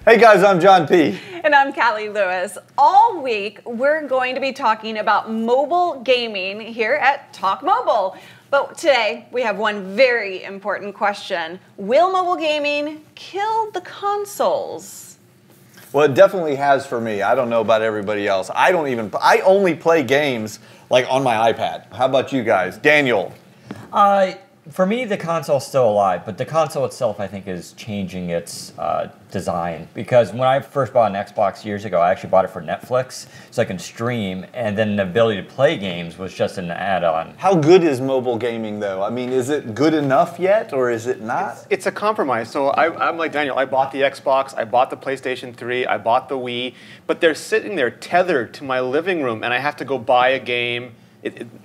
Hey guys, I'm John P. And I'm Callie Lewis. All week, we're going to be talking about mobile gaming here at Talk Mobile. But today, we have one very important question. Will mobile gaming kill the consoles? Well, it definitely has for me. I don't know about everybody else. I only play games like on my iPad. How about you guys? Daniel? For me, the console's still alive, but the console itself, I think, is changing its design. Because when I first bought an Xbox years ago, I actually bought it for Netflix, so I can stream, and then the ability to play games was just an add-on. How good is mobile gaming, though? I mean, is it good enough yet, or is it not? It's a compromise. So I'm like Daniel. I bought the Xbox, I bought the PlayStation 3, I bought the Wii, but they're sitting there tethered to my living room, and I have to go buy a game.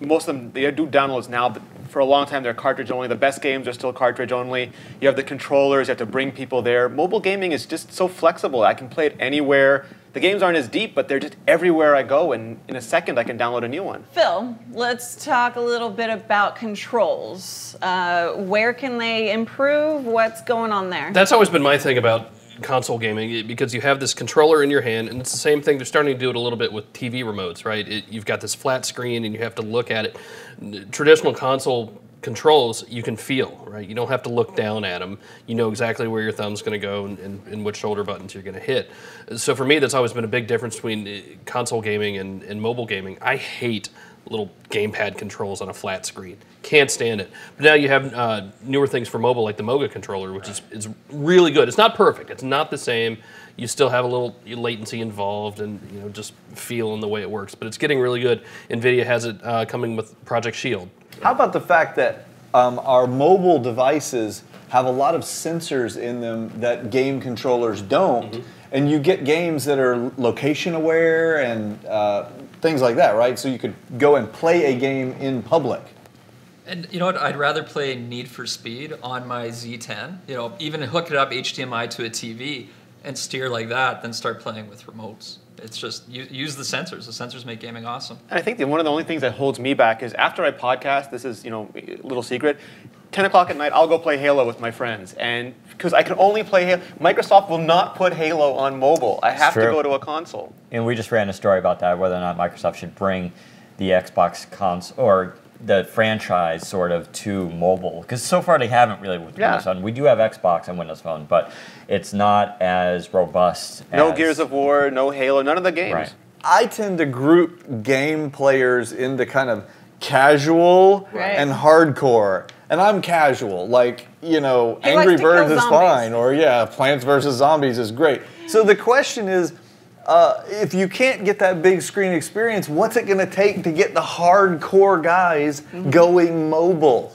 Most of them, they do downloads now, but for a long time they're cartridge only. The best games are still cartridge only. You have the controllers, you have to bring people there. Mobile gaming is just so flexible. I can play it anywhere. The games aren't as deep, but they're just everywhere I go, and in a second I can download a new one. Phil, let's talk a little bit about controls. Where can they improve? What's going on there? That's always been my thing about console gaming, because you have this controller in your hand, and it's the same thing. They're starting to do it a little bit with TV remotes, right? You've got this flat screen, and you have to look at it. Traditional console controls, you can feel, right? You don't have to look down at them. You know exactly where your thumb's going to go and which shoulder buttons you're going to hit. So for me, that's always been a big difference between console gaming and mobile gaming. I hate little gamepad controls on a flat screen. Can't stand it. But now you have newer things for mobile, like the Moga controller, which is really good. It's not perfect. It's not the same. You still have a little latency involved, and just feel in the way it works. But it's getting really good. NVIDIA has it coming with Project Shield. How about the fact that our mobile devices have a lot of sensors in them that game controllers don't, mm-hmm. and you get games that are location aware and things like that, right? So you could go and play a game in public. And you know what? I'd rather play Need for Speed on my Z10. Even hook it up HDMI to a TV and steer like that, than start playing with remotes. It's just use the sensors. The sensors make gaming awesome. And I think that one of the only things that holds me back is after I podcast. This is a little secret. 10 o'clock at night, I'll go play Halo with my friends, and because I can only play Halo, Microsoft will not put Halo on mobile. I have to go to a console. And we just ran a story about that, whether or not Microsoft should bring the Xbox console or the franchise sort of to mobile, because so far they haven't really with Windows Phone. We do have Xbox and Windows Phone, but it's not as robust. No Gears of War, no Halo, none of the games. Right. I tend to group game players into kind of casual and hardcore. And I'm casual, like, Angry Birds is fine, or Plants vs. Zombies is great. So the question is, if you can't get that big screen experience, what's it going to take to get the hardcore guys going mobile?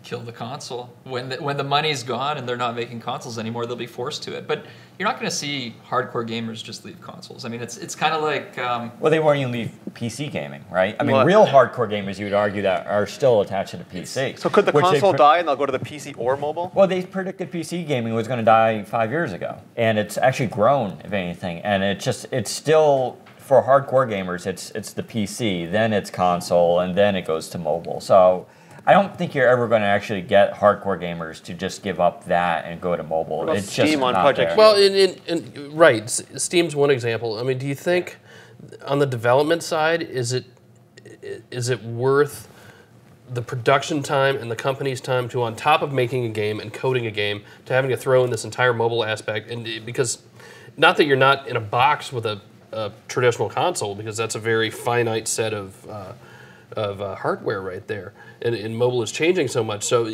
Kill the console. When the money's gone and they're not making consoles anymore, they'll be forced to it. But you're not going to see hardcore gamers just leave consoles. I mean, it's kind of like... well, they won't even leave PC gaming, right? I mean, real hardcore gamers, you would argue, that are still attached to the PC. So could the console die and they'll go to the PC or mobile? Well, they predicted PC gaming was going to die 5 years ago. And it's actually grown, if anything. And it's still... For hardcore gamers, it's the PC, then it's console, and then it goes to mobile. So I don't think you're ever going to actually get hardcore gamers to just give up that and go to mobile. Well, it's Steam just on not Project there. Well, right. Steam's one example. I mean, do you think on the development side, is it worth the production time and the company's time to, on top of making a game and coding a game, to having to throw in this entire mobile aspect? And because not that you're not in a box with a traditional console, because that's a very finite set of hardware right there, and mobile is changing so much. So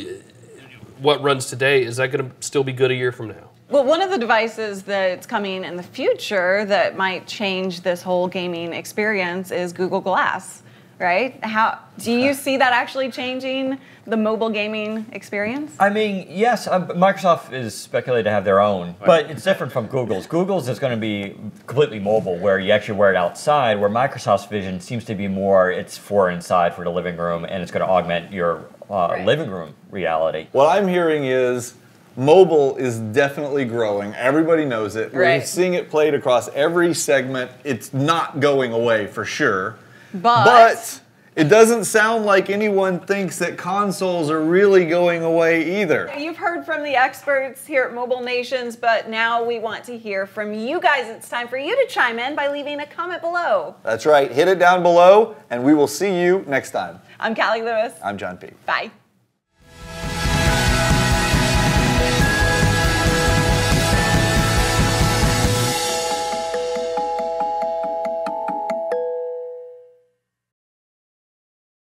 what runs today, is that going to still be good a year from now? Well, one of the devices that's coming in the future that might change this whole gaming experience is Google Glass, right? How do you see that actually changing the mobile gaming experience? I mean, yes, Microsoft is speculated to have their own, but it's different from Google's. Google's is going to be completely mobile, where you actually wear it outside, where Microsoft's vision seems to be more, it's for inside, for the living room, and it's going to augment your living room reality. What I'm hearing is mobile is definitely growing. Everybody knows it. We're seeing it played across every segment. It's not going away for sure. But it doesn't sound like anyone thinks that consoles are really going away either. You've heard from the experts here at Mobile Nations, but now we want to hear from you guys. It's time for you to chime in by leaving a comment below. That's right. Hit it down below, and we will see you next time. I'm Callie Lewis. I'm John P. Bye.